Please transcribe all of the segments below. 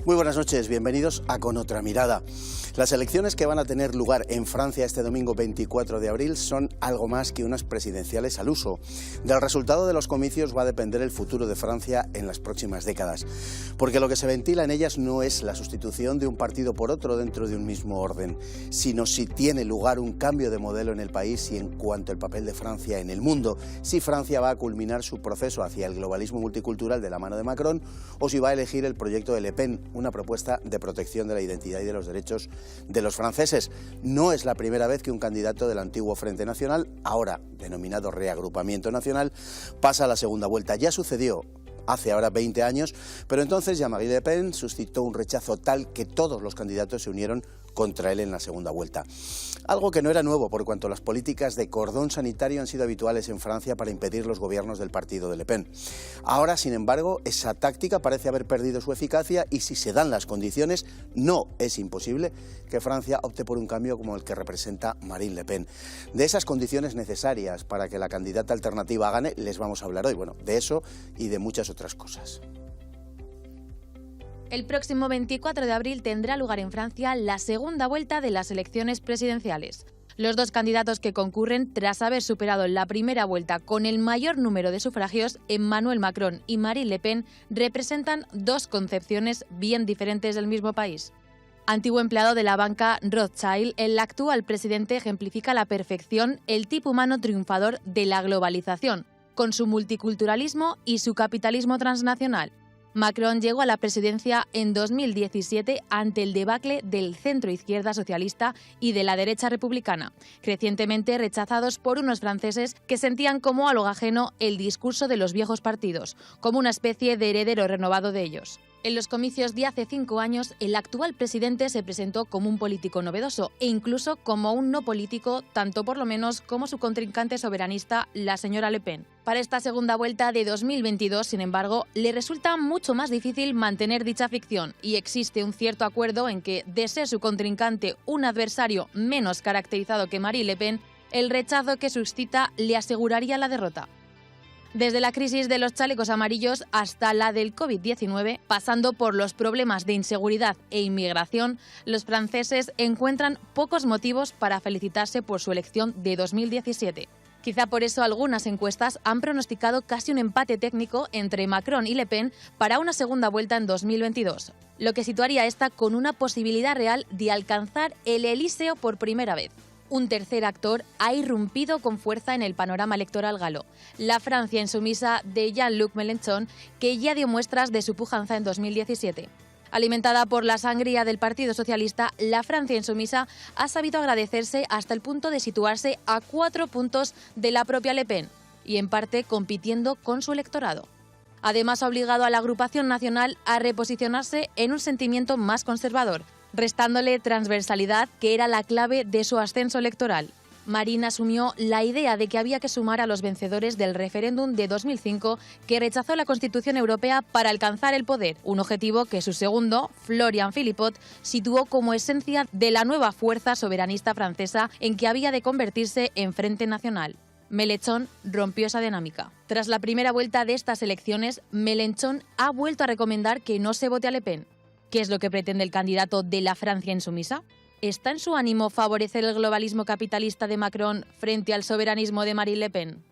Muy buenas noches, bienvenidos a Con Otra Mirada. Las elecciones que van a tener lugar en Francia este domingo 24 de abril son algo más que unas presidenciales al uso. Del resultado de los comicios va a depender el futuro de Francia en las próximas décadas, porque lo que se ventila en ellas no es la sustitución de un partido por otro dentro de un mismo orden, sino si tiene lugar un cambio de modelo en el país y en cuanto al papel de Francia en el mundo, si Francia va a culminar su proceso hacia el globalismo multicultural de la mano de Macron o si va a elegir el proyecto de Le Pen, una propuesta de protección de la identidad y de los derechos de los franceses. No es la primera vez que un candidato del antiguo Frente Nacional, ahora denominado Reagrupamiento Nacional, pasa a la segunda vuelta. Ya sucedió hace ahora 20 años, pero entonces Jean-Marie Le Pen suscitó un rechazo tal que todos los candidatos se unieron contra él en la segunda vuelta. Algo que no era nuevo, por cuanto las políticas de cordón sanitario han sido habituales en Francia para impedir los gobiernos del partido de Le Pen. Ahora, sin embargo, esa táctica parece haber perdido su eficacia y si se dan las condiciones, no es imposible que Francia opte por un cambio como el que representa Marine Le Pen. De esas condiciones necesarias para que la candidata alternativa gane, les vamos a hablar hoy. Bueno, de eso y de muchas otras cosas. El próximo 24 de abril tendrá lugar en Francia la segunda vuelta de las elecciones presidenciales. Los dos candidatos que concurren, tras haber superado la primera vuelta con el mayor número de sufragios, Emmanuel Macron y Marine Le Pen, representan dos concepciones bien diferentes del mismo país. Antiguo empleado de la banca Rothschild, el actual presidente ejemplifica a la perfección el tipo humano triunfador de la globalización, con su multiculturalismo y su capitalismo transnacional. Macron llegó a la presidencia en 2017 ante el debacle del centro-izquierda socialista y de la derecha republicana, crecientemente rechazados por unos franceses que sentían como algo ajeno el discurso de los viejos partidos, como una especie de heredero renovado de ellos. En los comicios de hace 5 años, el actual presidente se presentó como un político novedoso e incluso como un no político, tanto por lo menos como su contrincante soberanista, la señora Le Pen. Para esta segunda vuelta de 2022, sin embargo, le resulta mucho más difícil mantener dicha ficción y existe un cierto acuerdo en que, de ser su contrincante un adversario menos caracterizado que Marine Le Pen, el rechazo que suscita le aseguraría la derrota. Desde la crisis de los chalecos amarillos hasta la del COVID-19, pasando por los problemas de inseguridad e inmigración, los franceses encuentran pocos motivos para felicitarse por su elección de 2017. Quizá por eso algunas encuestas han pronosticado casi un empate técnico entre Macron y Le Pen para una segunda vuelta en 2022, lo que situaría esta con una posibilidad real de alcanzar el Elíseo por primera vez. Un tercer actor ha irrumpido con fuerza en el panorama electoral galo, la Francia insumisa de Jean-Luc Mélenchon, que ya dio muestras de su pujanza en 2017. Alimentada por la sangría del Partido Socialista, la Francia insumisa ha sabido agradecerse hasta el punto de situarse a 4 puntos de la propia Le Pen y en parte compitiendo con su electorado. Además, ha obligado a la agrupación nacional a reposicionarse en un sentimiento más conservador, restándole transversalidad, que era la clave de su ascenso electoral. Marine asumió la idea de que había que sumar a los vencedores del referéndum de 2005 que rechazó la Constitución Europea para alcanzar el poder, un objetivo que su segundo, Florian Philippot, situó como esencia de la nueva fuerza soberanista francesa en que había de convertirse en Frente Nacional. Mélenchon rompió esa dinámica. Tras la primera vuelta de estas elecciones, Mélenchon ha vuelto a recomendar que no se vote a Le Pen. ¿Qué es lo que pretende el candidato de la Francia insumisa? ¿Está en su ánimo favorecer el globalismo capitalista de Macron frente al soberanismo de Marine Le Pen?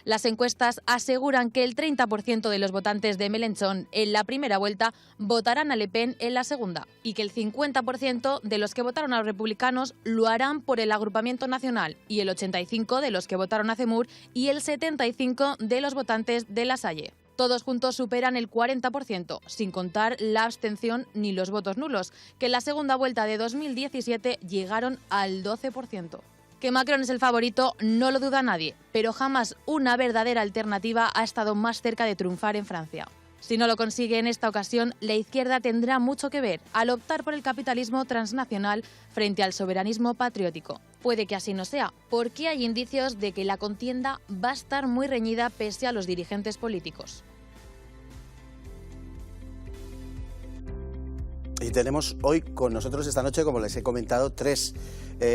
Las encuestas aseguran que el 30% de los votantes de Mélenchon en la primera vuelta votarán a Le Pen en la segunda y que el 50% de los que votaron a los republicanos lo harán por el agrupamiento nacional y el 85% de los que votaron a Zemmour y el 75% de los votantes de La Salle. Todos juntos superan el 40%, sin contar la abstención ni los votos nulos, que en la segunda vuelta de 2017 llegaron al 12%. Que Macron es el favorito no lo duda nadie, pero jamás una verdadera alternativa ha estado más cerca de triunfar en Francia. Si no lo consigue en esta ocasión, la izquierda tendrá mucho que ver al optar por el capitalismo transnacional frente al soberanismo patriótico. Puede que así no sea, porque hay indicios de que la contienda va a estar muy reñida pese a los dirigentes políticos. Y tenemos hoy con nosotros esta noche, como les he comentado, 3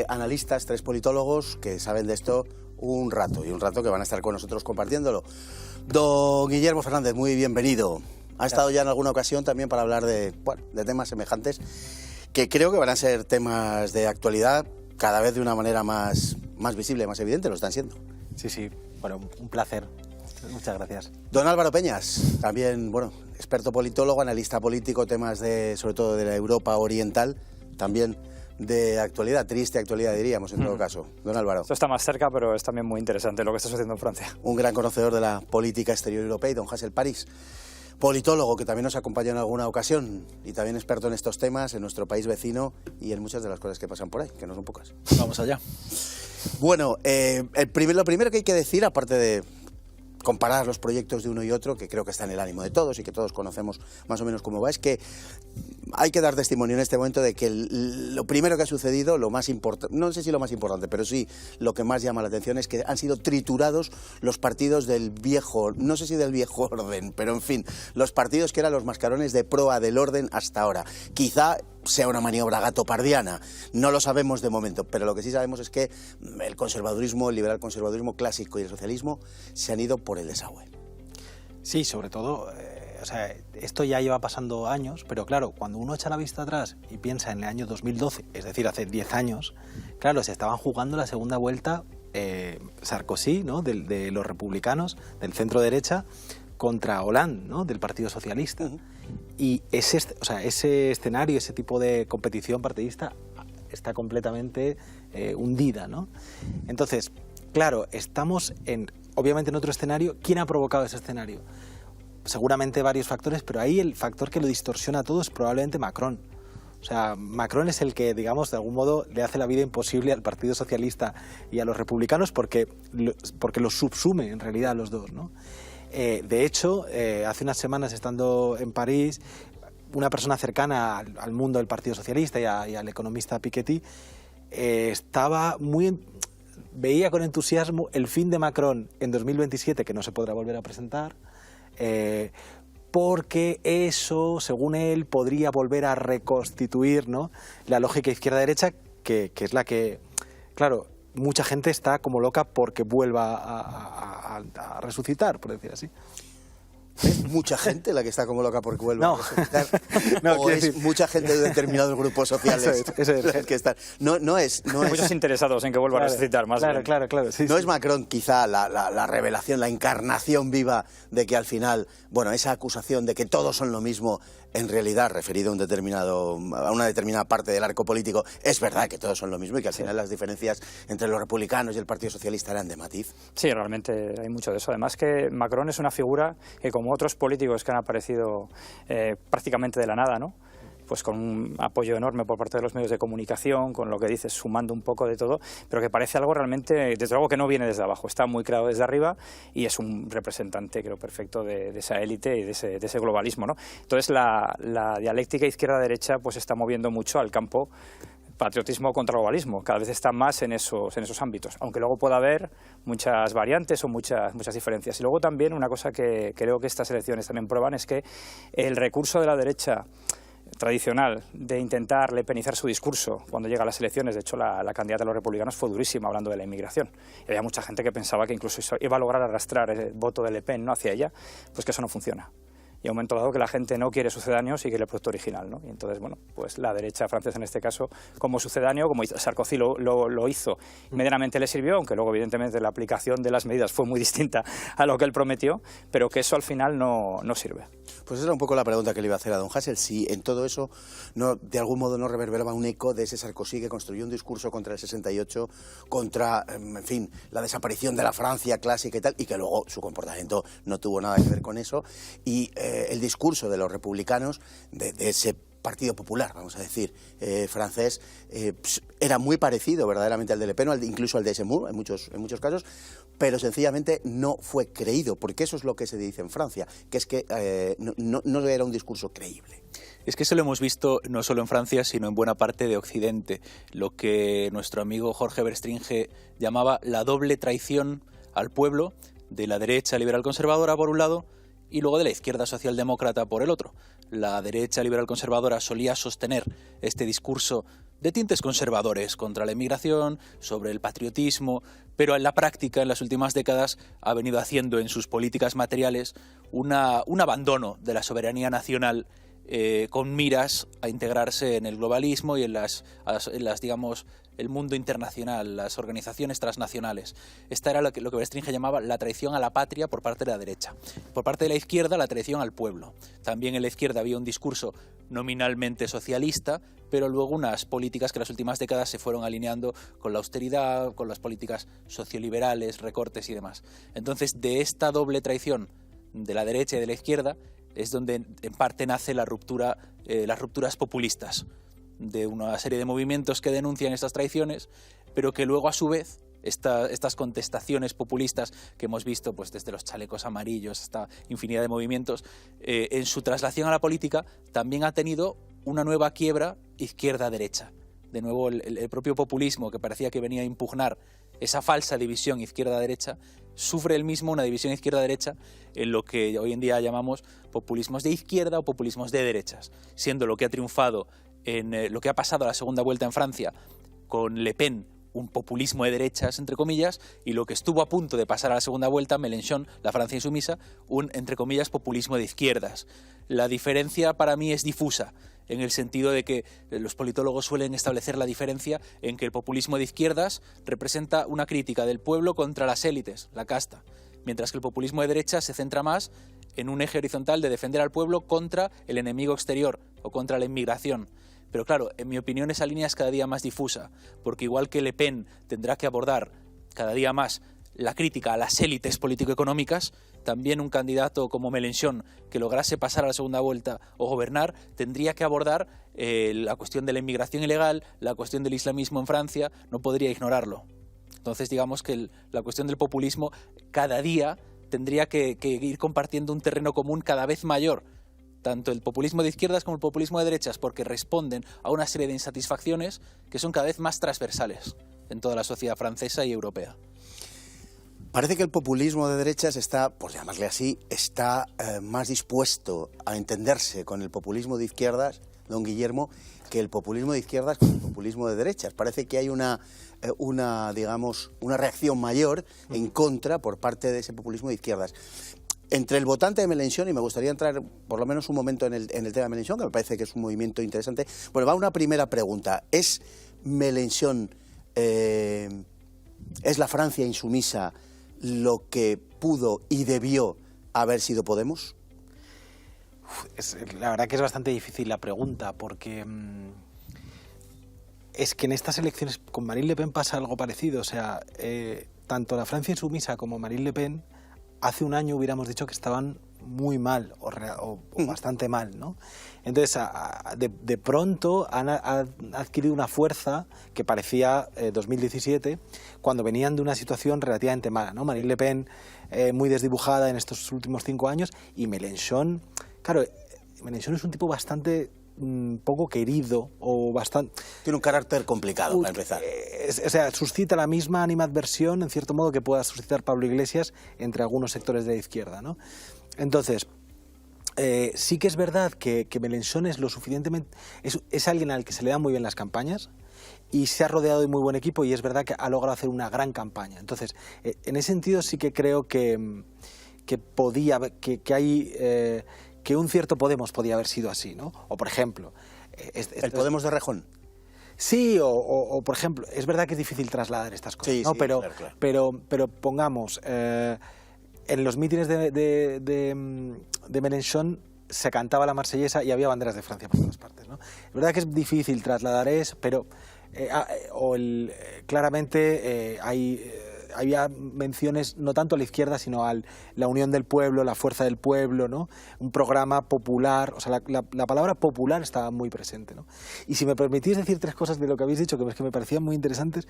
analistas, 3 politólogos que saben de esto un rato que van a estar con nosotros compartiéndolo. Don Guillermo Fernández, muy bienvenido. Ha estado ya en alguna ocasión también para hablar de temas semejantes, que creo que van a ser temas de actualidad cada vez de una manera más visible, más evidente, lo están siendo. Sí, bueno, un placer. Muchas gracias. Don Álvaro Peñas, también, experto politólogo, analista político, temas sobre todo de la Europa oriental, también de actualidad, triste actualidad diríamos en todo caso. Don Álvaro. Esto está más cerca, pero es también muy interesante lo que está sucediendo en Francia. Un gran conocedor de la política exterior europea, y don Hasél París, politólogo que también nos acompaña en alguna ocasión y también experto en estos temas, en nuestro país vecino y en muchas de las cosas que pasan por ahí, que no son pocas. Vamos allá. Bueno, lo primero que hay que decir, aparte de comparar los proyectos de uno y otro, que creo que está en el ánimo de todos y que todos conocemos más o menos cómo va, es que hay que dar testimonio en este momento de que lo primero que ha sucedido, lo más importante, no sé si lo más importante, pero sí lo que más llama la atención es que han sido triturados los partidos del viejo, no sé si del viejo orden, pero en fin, los partidos que eran los mascarones de proa del orden hasta ahora. Quizá sea una maniobra gatopardiana, no lo sabemos de momento, pero lo que sí sabemos es que el conservadurismo, el liberal conservadurismo clásico y el socialismo se han ido por el desagüe. Sí, sobre todo, esto ya lleva pasando años, pero claro, cuando uno echa la vista atrás y piensa en el año 2012, es decir, hace 10 años, claro, se estaban jugando la segunda vuelta Sarkozy, ¿no?, de los republicanos, del centro derecha, contra Hollande, ¿no?, del Partido Socialista. Y ese escenario, ese tipo de competición partidista está completamente hundida, ¿no? Entonces, claro, estamos obviamente en otro escenario. ¿Quién ha provocado ese escenario? Seguramente varios factores, pero ahí el factor que lo distorsiona todo es probablemente Macron. O sea, Macron es el que, digamos, de algún modo le hace la vida imposible al Partido Socialista y a los republicanos porque los subsume en realidad a los dos, ¿no? De hecho, hace unas semanas, estando en París, una persona cercana al mundo del Partido Socialista y al economista Piketty veía con entusiasmo el fin de Macron en 2027, que no se podrá volver a presentar, porque eso, según él, podría volver a reconstituir, ¿no?, la lógica izquierda-derecha, que es la que, claro, mucha gente está como loca porque vuelva a resucitar, por decir así. ¿Es mucha gente la que está como loca porque vuelve a resucitar? No, ¿O es mucha gente de determinados grupos sociales? Eso es. Que están? No es muchos interesados en que vuelva a resucitar, más bien. Claro. Sí, ¿No sí. es Macron quizá la revelación, la encarnación viva de que al final, esa acusación de que todos son lo mismo, en realidad, referido a una determinada parte del arco político, es verdad que todos son lo mismo y que al final las diferencias entre los republicanos y el Partido Socialista eran de matiz? Sí, realmente hay mucho de eso. Además que Macron es una figura que, como otros políticos que han aparecido prácticamente de la nada, ¿no?, pues con un apoyo enorme por parte de los medios de comunicación, con lo que dices, sumando un poco de todo, pero que parece algo realmente, desde luego que no viene desde abajo, está muy creado desde arriba y es un representante, creo, perfecto de esa élite y de ese globalismo, ¿no? Entonces la dialéctica izquierda-derecha pues está moviendo mucho al campo patriotismo contra globalismo, cada vez está más en esos ámbitos, aunque luego pueda haber muchas variantes o muchas diferencias. Y luego también una cosa que creo que estas elecciones también prueban es que el recurso de la derecha tradicional de intentar lepenizar su discurso cuando llega a las elecciones, de hecho la candidata de los republicanos fue durísima hablando de la inmigración, y había mucha gente que pensaba que incluso eso iba a lograr arrastrar el voto de Le Pen, ¿no?, hacia ella, pues que eso no funciona. Y a un momento dado que la gente no quiere sucedáneos y quiere el producto original, ¿no? Y entonces, pues la derecha francesa en este caso, como sucedáneo, como Sarkozy lo hizo, medianamente le sirvió, aunque luego evidentemente la aplicación de las medidas fue muy distinta a lo que él prometió, pero que eso al final no sirve. Pues esa era un poco la pregunta que le iba a hacer a don Hasél, si en todo eso de algún modo no reverberaba un eco de ese Sarkozy que construyó un discurso contra el 68, contra, en fin, la desaparición de la Francia clásica y tal, y que luego su comportamiento no tuvo nada que ver con eso, y el discurso de los republicanos, de ese Partido Popular, vamos a decir, francés, era muy parecido verdaderamente al de Le Pen, incluso al de Zemmour en muchos casos, pero sencillamente no fue creído, porque eso es lo que se dice en Francia, que es que no era un discurso creíble. Es que eso lo hemos visto no solo en Francia, sino en buena parte de Occidente, lo que nuestro amigo Jorge Verstringe llamaba la doble traición al pueblo de la derecha liberal conservadora por un lado y luego de la izquierda socialdemócrata por el otro. La derecha liberal conservadora solía sostener este discurso de tintes conservadores contra la inmigración, sobre el patriotismo, pero en la práctica, en las últimas décadas, ha venido haciendo en sus políticas materiales un abandono de la soberanía nacional con miras a integrarse en el globalismo y en las digamos, el mundo internacional, las organizaciones transnacionales. Esta era lo que Bestringe llamaba la traición a la patria por parte de la derecha. Por parte de la izquierda, la traición al pueblo. También en la izquierda había un discurso nominalmente socialista, pero luego unas políticas que en las últimas décadas se fueron alineando con la austeridad, con las políticas socioliberales, recortes y demás. Entonces, de esta doble traición de la derecha y de la izquierda es donde en parte nace las rupturas populistas, de una serie de movimientos que denuncian estas traiciones, pero que luego a su vez estas contestaciones populistas que hemos visto pues desde los chalecos amarillos hasta infinidad de movimientos, en su traslación a la política también ha tenido una nueva quiebra izquierda-derecha. De nuevo el propio populismo, que parecía que venía a impugnar esa falsa división izquierda-derecha, sufre él mismo una división izquierda-derecha en lo que hoy en día llamamos populismos de izquierda o populismos de derechas, siendo lo que ha triunfado en lo que ha pasado a la segunda vuelta en Francia con Le Pen un populismo de derechas, entre comillas, y lo que estuvo a punto de pasar a la segunda vuelta, Mélenchon, la Francia insumisa, un, entre comillas, populismo de izquierdas. La diferencia para mí es difusa, en el sentido de que los politólogos suelen establecer la diferencia en que el populismo de izquierdas representa una crítica del pueblo contra las élites, la casta, mientras que el populismo de derechas se centra más en un eje horizontal de defender al pueblo contra el enemigo exterior o contra la inmigración. Pero claro, en mi opinión esa línea es cada día más difusa, porque igual que Le Pen tendrá que abordar cada día más la crítica a las élites político-económicas, también un candidato como Mélenchon, que lograse pasar a la segunda vuelta o gobernar, tendría que abordar la cuestión de la inmigración ilegal, la cuestión del islamismo en Francia, no podría ignorarlo. Entonces digamos que la cuestión del populismo cada día tendría que ir compartiendo un terreno común cada vez mayor, tanto el populismo de izquierdas como el populismo de derechas, porque responden a una serie de insatisfacciones que son cada vez más transversales en toda la sociedad francesa y europea. Parece que el populismo de derechas está, por llamarle así, está más dispuesto a entenderse con el populismo de izquierdas, don Guillermo, que el populismo de izquierdas con el populismo de derechas. Parece que hay una reacción mayor en contra por parte de ese populismo de izquierdas. Entre el votante de Mélenchon, y me gustaría entrar por lo menos un momento en el tema de Mélenchon, que me parece que es un movimiento interesante, bueno, va una primera pregunta. ¿Es Mélenchon, es la Francia insumisa lo que pudo y debió haber sido Podemos? La verdad que es bastante difícil la pregunta, porque es que en estas elecciones con Marine Le Pen pasa algo parecido. O sea, tanto la Francia insumisa como Marine Le Pen hace un año hubiéramos dicho que estaban muy mal o bastante mal, ¿no? Entonces, de pronto han adquirido una fuerza que parecía 2017, cuando venían de una situación relativamente mala, ¿no? Marine Le Pen muy desdibujada en estos últimos 5 años, y Mélenchon, claro, Mélenchon es un tipo bastante poco querido o bastante... Tiene un carácter complicado, para empezar. O sea, suscita la misma animadversión, en cierto modo, que pueda suscitar Pablo Iglesias entre algunos sectores de la izquierda, ¿no? Entonces, sí que es verdad que Mélenchon es lo suficientemente... Es alguien al que se le dan muy bien las campañas y se ha rodeado de muy buen equipo, y es verdad que ha logrado hacer una gran campaña. Entonces, en ese sentido sí que creo que hay... que un cierto Podemos podía haber sido así, ¿no? O, por ejemplo... ¿El Podemos de Rejón? Sí, o por ejemplo, es verdad que es difícil trasladar estas cosas, sí, ¿no? Sí, pero, claro. pero pongamos, en los mítines de Mélenchon se cantaba la marsellesa y había banderas de Francia por todas partes, ¿no? Es verdad que es difícil trasladar eso, pero claramente había menciones no tanto a la izquierda, sino a la unión del pueblo, la fuerza del pueblo, ¿no? Un programa popular, o sea, la palabra popular estaba muy presente, ¿no? Y si me permitís decir 3 cosas de lo que habéis dicho, que me parecían muy interesantes,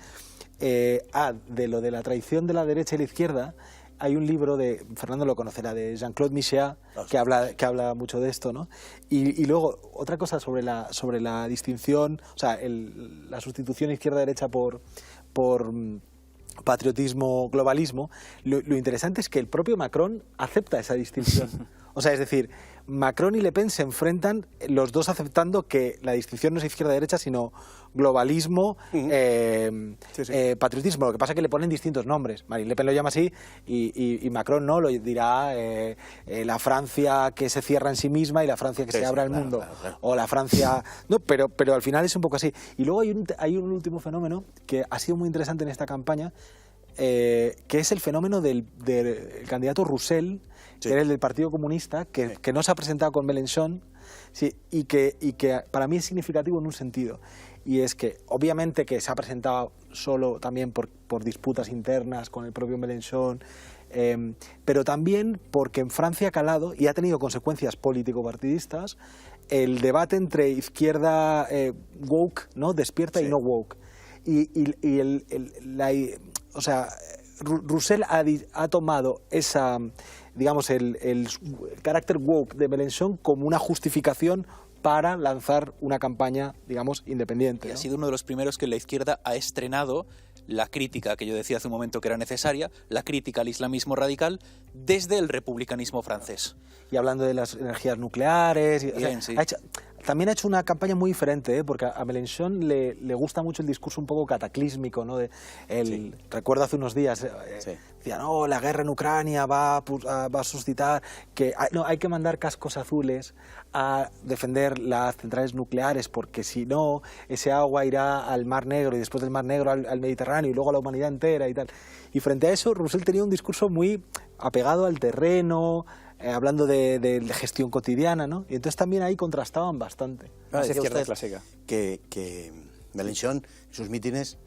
de lo de la traición de la derecha y la izquierda, hay un libro de, Fernando lo conocerá, de Jean-Claude Michéa, que habla mucho de esto, ¿no? Y luego, otra cosa sobre la distinción, o sea, la sustitución izquierda-derecha por patriotismo, globalismo, lo interesante es que el propio Macron acepta esa distinción. O sea, es decir, Macron y Le Pen se enfrentan, los dos aceptando que la distinción no es izquierda-derecha, sino globalismo, patriotismo. Lo que pasa es que le ponen distintos nombres. Marine Le Pen lo llama así y Macron no, lo dirá la Francia que se cierra en sí misma y la Francia que se abre al mundo. Claro. O la Francia... No, pero al final es un poco así. Y luego hay un último fenómeno que ha sido muy interesante en esta campaña, que es el fenómeno del candidato Roussel, que era el del Partido Comunista, que no se ha presentado con Mélenchon, sí, y que para mí es significativo en un sentido, y es que obviamente que se ha presentado solo también por disputas internas con el propio Mélenchon, pero también porque en Francia ha calado y ha tenido consecuencias político-partidistas el debate entre izquierda woke, ¿no? Despierta, sí, y no woke. O sea, Roussel ha tomado esa, digamos, el carácter woke de Mélenchon como una justificación para lanzar una campaña, digamos, independiente, ¿no? Ha sido uno de los primeros que la izquierda ha estrenado la crítica, que yo decía hace un momento que era necesaria, la crítica al islamismo radical desde el republicanismo francés. Y hablando de las energías nucleares... Bien, sí. También ha hecho una campaña muy diferente, porque a Mélenchon le gusta mucho el discurso un poco cataclísmico, ¿no? Sí. Recuerdo hace unos días, sí, decía, no, la guerra en Ucrania va a suscitar que hay que mandar cascos azules a defender las centrales nucleares, porque si no, ese agua irá al Mar Negro y después del Mar Negro al Mediterráneo y luego a la humanidad entera y tal. Y frente a eso, Roussel tenía un discurso muy apegado al terreno, hablando de gestión cotidiana, ¿no? Y entonces también ahí contrastaban bastante. Más izquierda clásica. Que Mélenchon, sus mítines,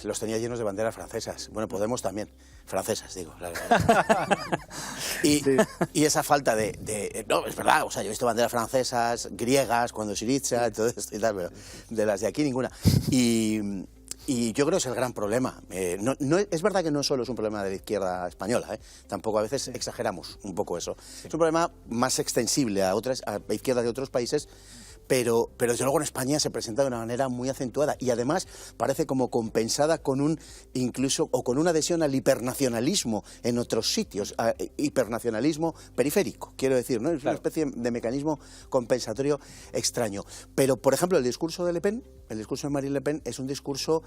los tenía llenos de banderas francesas. Bueno, Podemos también. Francesas, digo. Y esa falta no, es verdad, o sea, yo he visto banderas francesas, griegas, cuando Syriza, todo esto y tal, pero de las de aquí ninguna. Y yo creo que es el gran problema. Es verdad que no solo es un problema de la izquierda española, tampoco a veces exageramos un poco eso. Es un problema más extensible a izquierdas de otros países, pero desde luego en España se presenta de una manera muy acentuada y además parece como compensada con una adhesión al hipernacionalismo en otros sitios, hipernacionalismo periférico, quiero decir, ¿no? Es una especie de mecanismo compensatorio extraño. Pero, por ejemplo, el discurso de Le Pen, el discurso de Marine Le Pen, es un discurso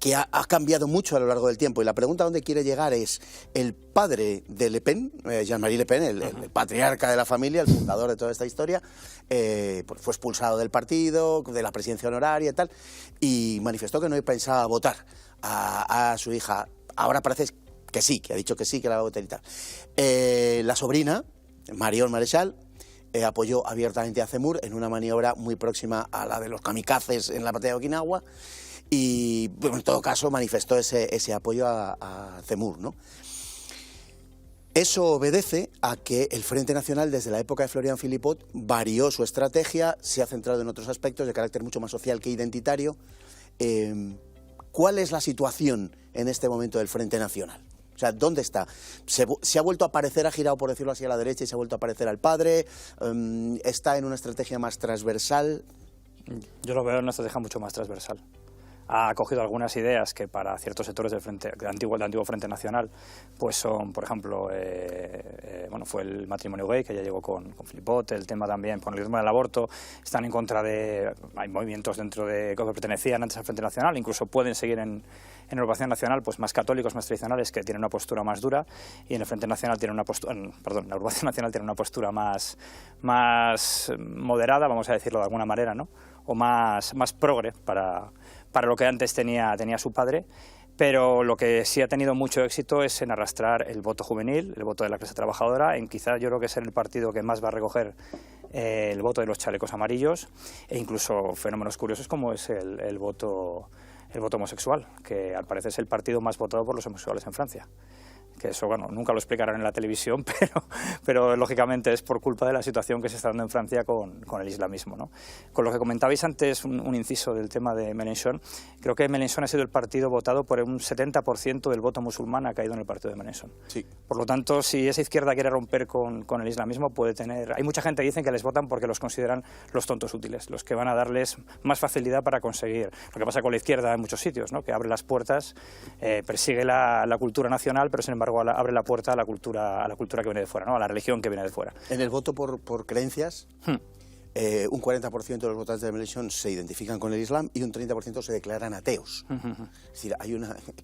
que ha cambiado mucho a lo largo del tiempo, y la pregunta a dónde quiere llegar es: el padre de Le Pen, Jean-Marie Le Pen, el patriarca de la familia, el fundador de toda esta historia, fue expulsado del partido, de la presidencia honoraria y tal, y manifestó que no pensaba votar a su hija. Ahora parece que sí, que ha dicho que sí, que la va a votar y tal. La sobrina, Marion Maréchal, apoyó abiertamente a Zemmour en una maniobra muy próxima a la de los kamikazes en la batalla de Okinawa, y bueno, en todo caso manifestó ese apoyo a Zemmour, ¿no? Eso obedece a que el Frente Nacional, desde la época de Florian Philippot, varió su estrategia, se ha centrado en otros aspectos de carácter mucho más social que identitario. ¿Cuál es la situación en este momento del Frente Nacional? O sea, ¿dónde está? ¿Se ha vuelto a aparecer, ha girado, por decirlo así, a la derecha y se ha vuelto a aparecer al padre? ¿Está en una estrategia más transversal? Yo lo veo en una estrategia mucho más transversal. Ha cogido algunas ideas que para ciertos sectores del antiguo Frente Nacional pues son, por ejemplo, fue el matrimonio gay, que ya llegó con Philippot, el tema también, por el tema del aborto, están en contra hay movimientos dentro de que pertenecían antes al Frente Nacional, incluso pueden seguir en Renovación Nacional, pues más católicos, más tradicionales, que tienen una postura más dura, y en el Frente Nacional tienen una postura, en la Renovación Nacional tienen una postura más moderada, vamos a decirlo de alguna manera, ¿no? O más progre para lo que antes tenía su padre, pero lo que sí ha tenido mucho éxito es en arrastrar el voto juvenil, el voto de la clase trabajadora, en quizás yo creo que es el partido que más va a recoger el voto de los chalecos amarillos, e incluso fenómenos curiosos como es el voto homosexual, que al parecer es el partido más votado por los homosexuales en Francia. que eso, bueno, nunca lo explicarán en la televisión, pero lógicamente es por culpa de la situación que se está dando en Francia con el islamismo, ¿no? Con lo que comentabais antes, un inciso del tema de Mélenchon, creo que Mélenchon ha sido el partido votado por un 70% del voto musulmán ha caído en el partido de Mélenchon. Sí. Por lo tanto, si esa izquierda quiere romper con el islamismo, puede tener... Hay mucha gente que dice que les votan porque los consideran los tontos útiles, los que van a darles más facilidad para conseguir. Lo que pasa con la izquierda en muchos sitios, ¿no? Que abre las puertas, persigue la cultura nacional, pero sin embargo abre la puerta a la cultura que viene de fuera, ¿no? A la religión que viene de fuera. En el voto por creencias, un 40% de los votantes de Mélenchon se identifican con el Islam y un 30% se declaran ateos. Es decir,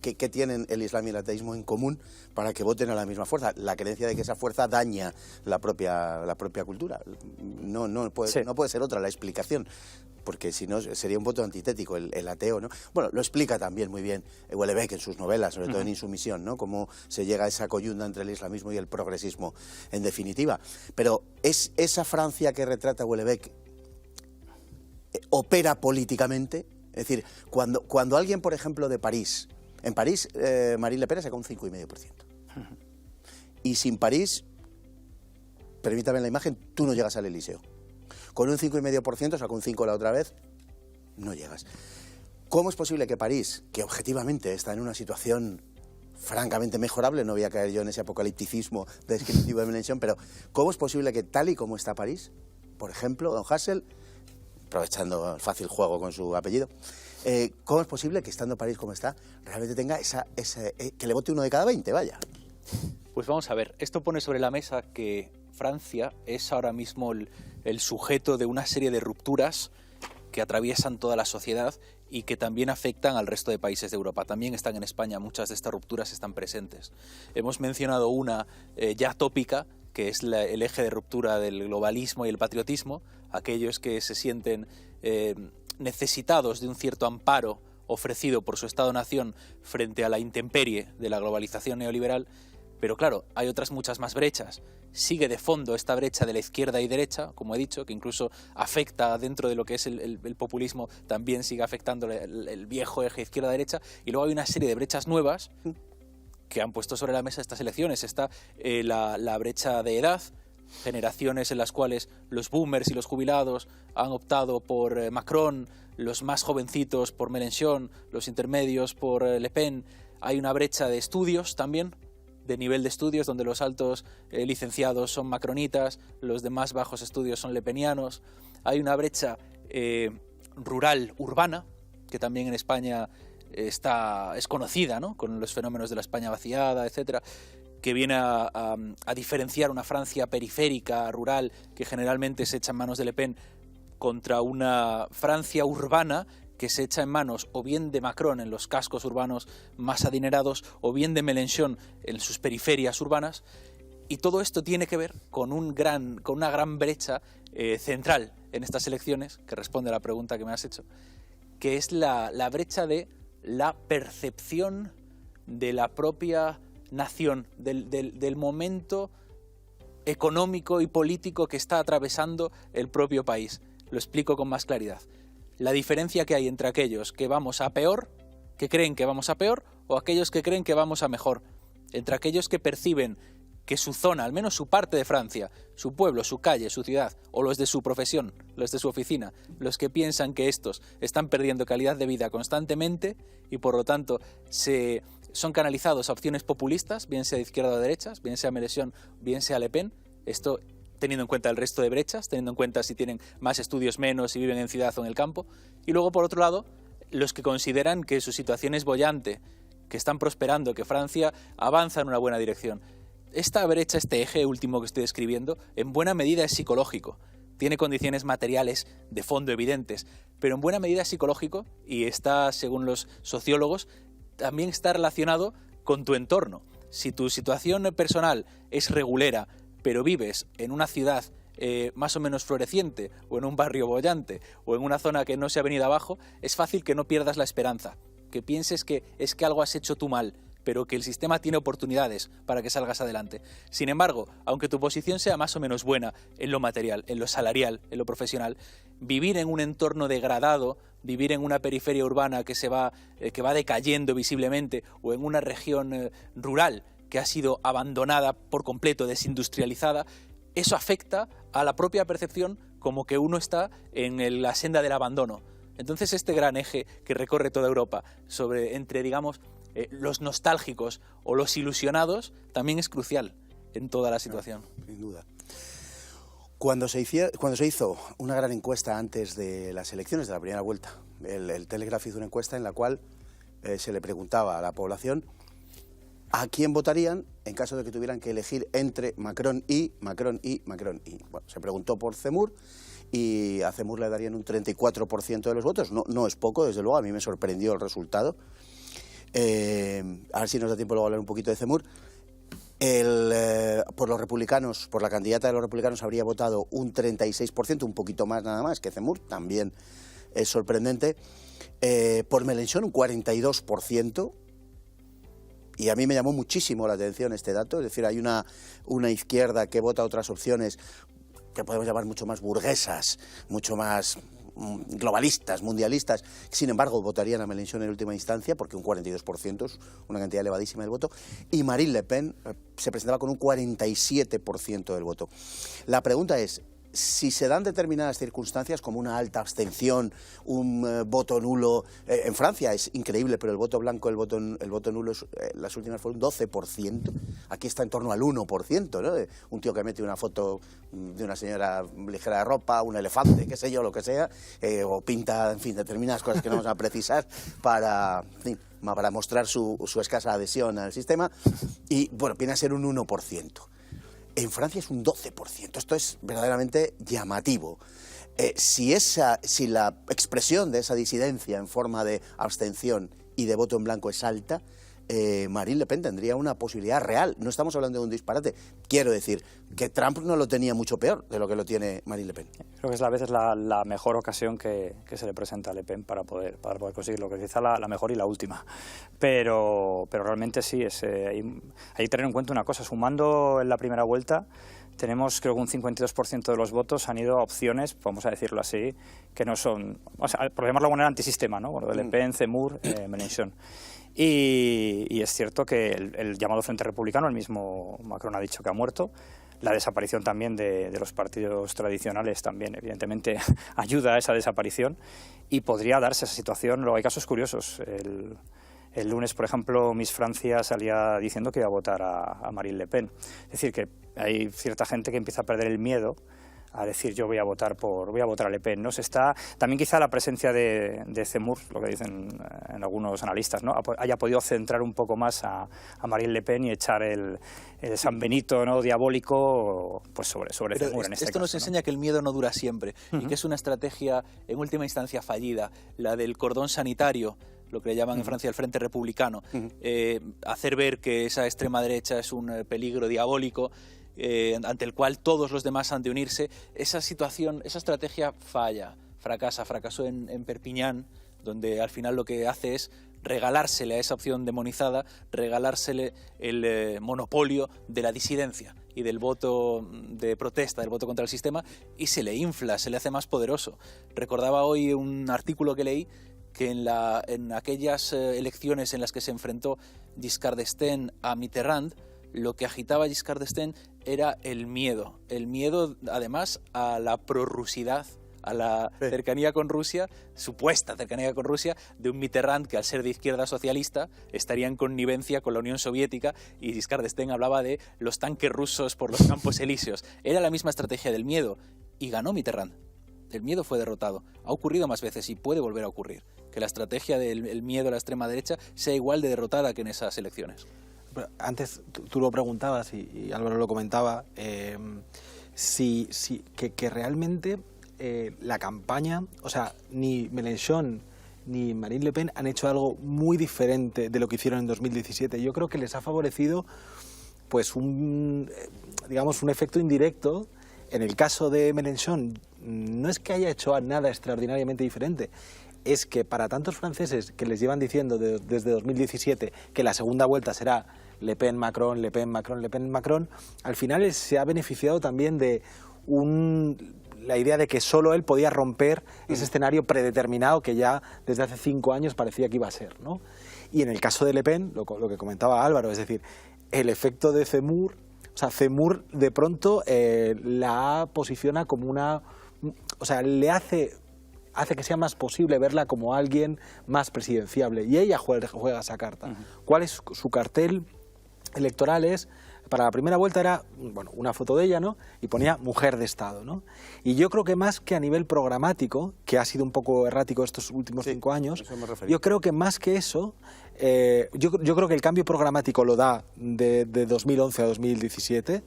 ¿qué tienen el Islam y el ateísmo en común para que voten a la misma fuerza? La creencia de que esa fuerza daña la propia cultura. No puede ser otra la explicación, porque si no sería un voto antitético el ateo, ¿no? Bueno, lo explica también muy bien Houellebecq en sus novelas, sobre todo en Insumisión, ¿no? Cómo se llega a esa coyunda entre el islamismo y el progresismo, en definitiva. Pero ¿es esa Francia que retrata Houellebecq opera políticamente? Es decir, cuando alguien, por ejemplo, de París, en París Marine Le Pen saca un 5,5%. Y sin París, permítame la imagen, tú no llegas al Elíseo. Con un 5,5%, sacó un 5 la otra vez, no llegas. ¿Cómo es posible que París, que objetivamente está en una situación francamente mejorable, no voy a caer yo en ese apocalipticismo descriptivo de Mélenchon, pero ¿cómo es posible que tal y como está París, por ejemplo, don Hassel, aprovechando el fácil juego con su apellido, ¿cómo es posible que estando París como está, realmente tenga que le vote 1 de cada 20, vaya? Pues vamos a ver, esto pone sobre la mesa que Francia es ahora mismo el sujeto de una serie de rupturas que atraviesan toda la sociedad y que también afectan al resto de países de Europa. También están en España, muchas de estas rupturas están presentes. Hemos mencionado una ya tópica, que es el eje de ruptura del globalismo y el patriotismo, aquellos que se sienten necesitados de un cierto amparo ofrecido por su Estado-nación frente a la intemperie de la globalización neoliberal. Pero claro, hay otras muchas más brechas. Sigue de fondo esta brecha de la izquierda y derecha, como he dicho, que incluso afecta dentro de lo que es el populismo, también sigue afectando el viejo eje izquierda-derecha. Y luego hay una serie de brechas nuevas que han puesto sobre la mesa estas elecciones. Está la brecha de edad, generaciones en las cuales los boomers y los jubilados han optado por Macron, los más jovencitos por Mélenchon, los intermedios por Le Pen. Hay una brecha de estudios también, de nivel de estudios, donde los altos licenciados son macronitas, los de más bajos estudios son lepenianos. Hay una brecha rural-urbana, que también en España es conocida, ¿no? Con los fenómenos de la España vaciada, etcétera, que viene a diferenciar una Francia periférica, rural, que generalmente se echa en manos de Le Pen, contra una Francia urbana que se echa en manos o bien de Macron en los cascos urbanos más adinerados o bien de Mélenchon en sus periferias urbanas. Y todo esto tiene que ver con una gran brecha central en estas elecciones, que responde a la pregunta que me has hecho, que es la brecha de la percepción de la propia nación, del momento económico y político que está atravesando el propio país. Lo explico con más claridad. La diferencia que hay entre aquellos que vamos a peor, que creen que vamos a peor, o aquellos que creen que vamos a mejor. Entre aquellos que perciben que su zona, al menos su parte de Francia, su pueblo, su calle, su ciudad, o los de su profesión, los de su oficina, los que piensan que estos están perdiendo calidad de vida constantemente y por lo tanto son canalizados a opciones populistas, bien sea de izquierda o de derechas, bien sea Mélenchon, bien sea Le Pen. Esto teniendo en cuenta el resto de brechas, teniendo en cuenta si tienen más estudios, menos, si viven en ciudad o en el campo. Y luego, por otro lado, los que consideran que su situación es boyante, que están prosperando, que Francia avanza en una buena dirección. Esta brecha, este eje último que estoy describiendo, en buena medida es psicológico. Tiene condiciones materiales de fondo evidentes, pero en buena medida es psicológico y está, según los sociólogos, también está relacionado con tu entorno. Si tu situación personal es regulera, pero vives en una ciudad más o menos floreciente, o en un barrio boyante, o en una zona que no se ha venido abajo, es fácil que no pierdas la esperanza, que pienses que es que algo has hecho tú mal, pero que el sistema tiene oportunidades para que salgas adelante. Sin embargo, aunque tu posición sea más o menos buena en lo material, en lo salarial, en lo profesional, vivir en un entorno degradado, vivir en una periferia urbana que va decayendo visiblemente, o en una región rural que ha sido abandonada por completo, desindustrializada, eso afecta a la propia percepción como que uno está en la senda del abandono. Entonces este gran eje que recorre toda Europa entre, digamos, los nostálgicos o los ilusionados también es crucial en toda la situación. No, sin duda. Cuando se hizo una gran encuesta antes de las elecciones de la primera vuelta, el Telegraph hizo una encuesta en la cual se le preguntaba a la población a quién votarían en caso de que tuvieran que elegir entre Macron y Macron y Macron. Y bueno, se preguntó por Zemmour y a Zemmour le darían un 34% de los votos. No es poco, desde luego, a mí me sorprendió el resultado. A ver si nos da tiempo luego a hablar un poquito de Zemmour. Por los republicanos, por la candidata de los republicanos habría votado un 36%, un poquito más nada más que Zemmour, también es sorprendente. Por Mélenchon un 42%, y a mí me llamó muchísimo la atención este dato, es decir, hay una izquierda que vota otras opciones que podemos llamar mucho más burguesas, mucho más globalistas, mundialistas, sin embargo votarían a Mélenchon en última instancia porque un 42% es una cantidad elevadísima del voto, y Marine Le Pen se presentaba con un 47% del voto. La pregunta es, si se dan determinadas circunstancias como una alta abstención, un voto nulo, en Francia es increíble, pero el voto blanco, el voto nulo, las últimas fue un 12%, aquí está en torno al 1%, ¿no? Un tío que mete una foto de una señora ligera de ropa, un elefante, qué sé yo, lo que sea, o pinta, en fin, determinadas cosas que no vamos a precisar para mostrar su escasa adhesión al sistema, y bueno, viene a ser un 1%. En Francia es un 12%, esto es verdaderamente llamativo. Si la expresión de esa disidencia en forma de abstención y de voto en blanco es alta, Marine Le Pen tendría una posibilidad real. No estamos hablando de un disparate. Quiero decir que Trump no lo tenía mucho peor de lo que lo tiene Marine Le Pen. Creo que a veces la mejor ocasión que se le presenta a Le Pen para poder conseguirlo, que quizá la mejor y la última. Pero realmente sí, hay que tener en cuenta una cosa, sumando en la primera vuelta, tenemos creo que un 52% de los votos han ido a opciones, vamos a decirlo así, que no son, o sea, por llamarlo de manera antisistema, ¿no? Bueno, Le Pen, Zemmour, Mélenchon. Y es cierto que el llamado Frente Republicano, el mismo Macron ha dicho que ha muerto. La desaparición también de los partidos tradicionales también, evidentemente, ayuda a esa desaparición y podría darse esa situación. Luego hay casos curiosos. El lunes, por ejemplo, Miss Francia salía diciendo que iba a votar a Marine Le Pen. Es decir, que hay cierta gente que empieza a perder el miedo a decir yo voy a votar a Le Pen, ¿no? También quizá la presencia de Zemmour, lo que dicen en algunos analistas, ¿no? Haya podido centrar un poco más a Marine Le Pen y echar el San Benito, ¿no? diabólico pues sobre Zemmour en este caso. Esto nos enseña que el miedo no dura siempre y que es una estrategia en última instancia fallida, la del cordón sanitario, lo que le llaman en Francia el Frente Republicano, hacer ver que esa extrema derecha es un peligro diabólico ante el cual todos los demás han de unirse. Esa estrategia fracasó en Perpiñán, donde al final lo que hace es regalársele a esa opción demonizada, regalársele el monopolio de la disidencia y del voto de protesta, del voto contra el sistema, y se le infla, se le hace más poderoso. Recordaba hoy un artículo que leí que en aquellas elecciones en las que se enfrentó Giscard d'Estaing a Mitterrand, lo que agitaba Giscard d'Estaing era el miedo además a la prorrusidad, a la cercanía con Rusia, supuesta cercanía con Rusia, de un Mitterrand que al ser de izquierda socialista estaría en connivencia con la Unión Soviética, y Giscard d'Estaing hablaba de los tanques rusos por los campos elíseos. Era la misma estrategia del miedo y ganó Mitterrand. El miedo fue derrotado. Ha ocurrido más veces y puede volver a ocurrir que la estrategia del miedo a la extrema derecha sea igual de derrotada que en esas elecciones. Antes tú lo preguntabas y Álvaro lo comentaba, que realmente la campaña, o sea, ni Mélenchon ni Marine Le Pen han hecho algo muy diferente de lo que hicieron en 2017. Yo creo que les ha favorecido pues un efecto indirecto. En el caso de Mélenchon, no es que haya hecho nada extraordinariamente diferente, es que para tantos franceses que les llevan diciendo desde 2017 que la segunda vuelta será Le Pen, Macron, Le Pen, Macron, Le Pen, Macron, al final se ha beneficiado también de la idea de que solo él podía romper ese escenario predeterminado que ya desde hace 5 años parecía que iba a ser, ¿no? Y en el caso de Le Pen, lo que comentaba Álvaro, es decir, el efecto de Zemmour. O sea, Zemmour de pronto la posiciona como una... O sea, le hace que sea más posible verla como alguien más presidenciable. Y ella juega esa carta. ¿Cuál es su cartel electoral? Para la primera vuelta era, bueno, una foto de ella, ¿no? Y ponía mujer de Estado, ¿no? Y yo creo que más que a nivel programático, que ha sido un poco errático estos últimos 5 años, yo creo que más que eso, yo creo que el cambio programático lo da de 2011 a 2017,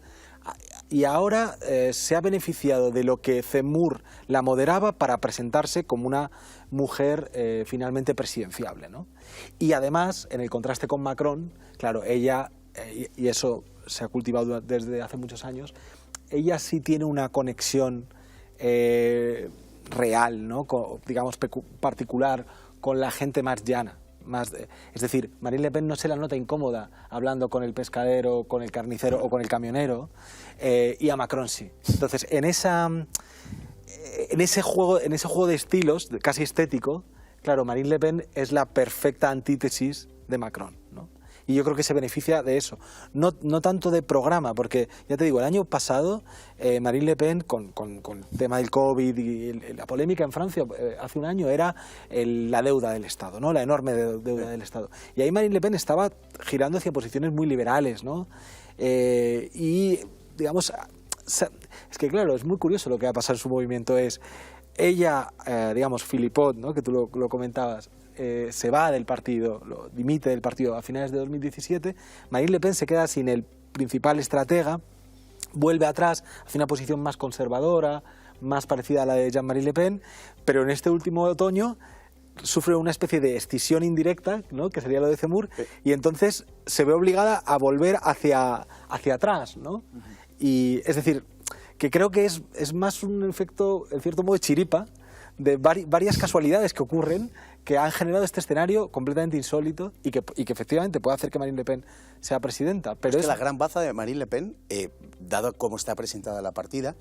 y ahora se ha beneficiado de lo que Zemmour la moderaba para presentarse como una mujer finalmente presidenciable, ¿no? Y además, en el contraste con Macron, claro, ella, y eso se ha cultivado desde hace muchos años, ella sí tiene una conexión real, ¿no? Digamos, particular con la gente más llana. Es decir, Marine Le Pen no se la nota incómoda hablando con el pescadero, con el carnicero o con el camionero, y a Macron sí. Entonces, en ese juego de estilos, casi estético, claro, Marine Le Pen es la perfecta antítesis de Macron, ¿no? Y yo creo que se beneficia de eso, no tanto de programa, porque ya te digo, el año pasado Marine Le Pen, con el tema del COVID y la polémica en Francia hace un año, era la deuda del Estado, ¿no? La enorme deuda del Estado. Y ahí Marine Le Pen estaba girando hacia posiciones muy liberales, ¿no? Y, digamos, es que claro, es muy curioso lo que va a pasar en su movimiento. Ella, digamos, Philippot, ¿no? Que tú lo comentabas, se va del partido, dimite del partido a finales de 2017, Marine Le Pen se queda sin el principal estratega, vuelve atrás hacia una posición más conservadora, más parecida a la de Jean-Marie Le Pen, pero en este último otoño sufre una especie de escisión indirecta, ¿no? Que sería lo de Zemmour, y entonces se ve obligada a volver hacia atrás, ¿no? Y es decir, que creo que es más un efecto, en cierto modo, de chiripa, de varias casualidades que ocurren, que han generado este escenario completamente insólito y que efectivamente puede hacer que Marine Le Pen sea presidenta. Pero es que la gran baza de Marine Le Pen, dado cómo está presentada la partida,